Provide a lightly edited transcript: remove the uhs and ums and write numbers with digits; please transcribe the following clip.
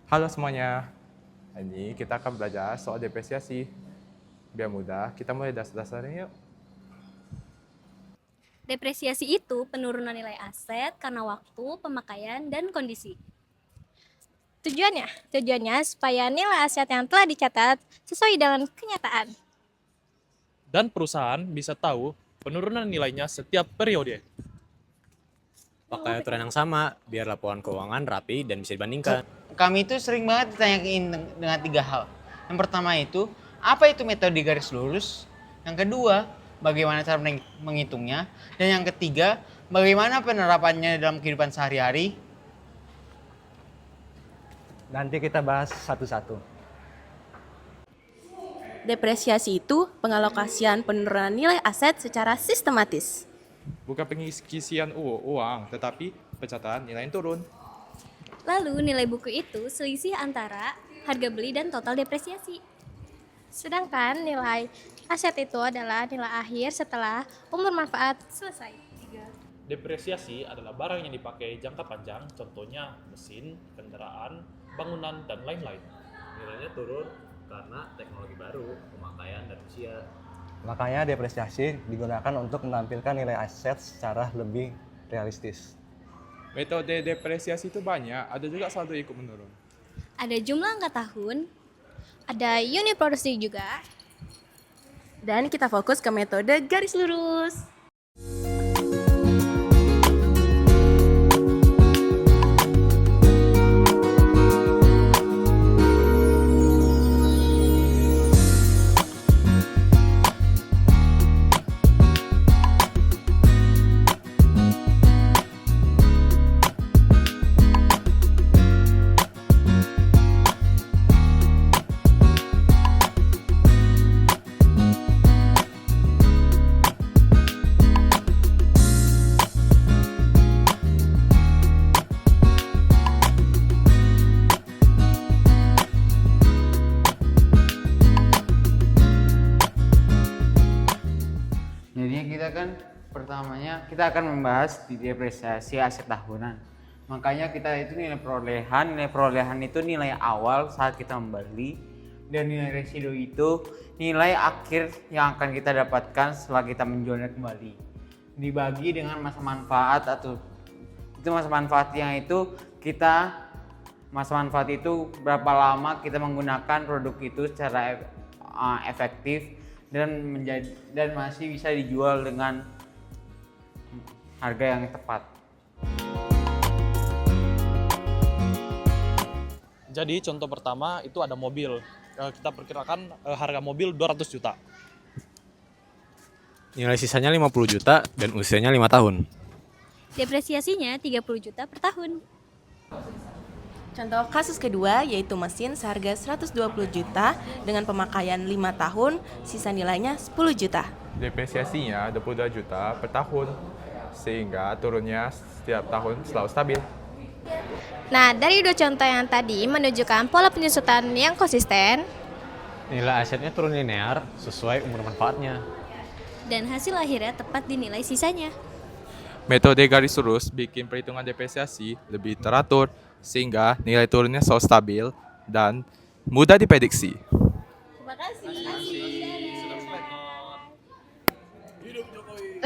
Halo semuanya, ini kita akan belajar soal depresiasi. Biar mudah, kita mulai dasar-dasarnya yuk. Depresiasi itu penurunan nilai aset karena waktu, pemakaian, dan kondisi. Tujuannya supaya nilai aset yang telah dicatat sesuai dengan kenyataan. Dan perusahaan bisa tahu penurunan nilainya setiap periode. Pakai aturan yang sama, biar laporan keuangan rapi dan bisa dibandingkan. Kami itu sering banget ditanyain dengan 3 hal. Yang pertama itu, apa itu metode garis lurus? Yang kedua, bagaimana cara menghitungnya? Dan yang ketiga, bagaimana penerapannya dalam kehidupan sehari-hari? Nanti kita bahas satu-satu. Depresiasi itu pengalokasian penurunan nilai aset secara sistematis. Bukan pengisian uang, tetapi pencatatan nilai yang turun. Lalu nilai buku itu selisih antara harga beli dan total depresiasi. Sedangkan nilai aset itu adalah nilai akhir setelah umur manfaat selesai. Depresiasi adalah barang yang dipakai jangka panjang, contohnya mesin, kendaraan, bangunan, dan lain-lain. Nilainya turun karena teknologi baru, pemakaian, dan usia. Makanya depresiasi digunakan untuk menampilkan nilai aset secara lebih realistis. Metode depresiasi itu banyak, ada juga saldo ikut menurun. Ada jumlah angka tahun, Ada unit produksi juga. Dan kita fokus ke metode garis lurus. Jadinya kita akan membahas di depresiasi aset tahunan. Makanya kita itu nilai perolehan itu nilai awal saat kita membeli, dan nilai residu itu nilai akhir yang akan kita dapatkan setelah kita menjualnya kembali. Dibagi dengan masa manfaat masa manfaatnya itu masa manfaat itu berapa lama kita menggunakan produk itu secara efektif dan masih bisa dijual dengan harga yang tepat. Jadi contoh pertama itu ada mobil. Kita perkirakan harga mobil 200 juta. Nilai sisanya 50 juta dan usianya 5 tahun. depresiasinya 30 juta per tahun. Contoh kasus kedua yaitu mesin seharga 120 juta dengan pemakaian 5 tahun, sisa nilainya 10 juta. Depresiasinya 22 juta per tahun, sehingga turunnya setiap tahun selalu stabil. Nah, dari dua contoh yang tadi menunjukkan pola penyusutan yang konsisten. Nilai asetnya turun linear sesuai umur manfaatnya. Dan hasil akhirnya tepat dinilai sisanya. Metode garis lurus bikin perhitungan depresiasi lebih teratur, sehingga nilai turunnya selalu stabil dan mudah diprediksi. Terima kasih. Hidup Jokowi.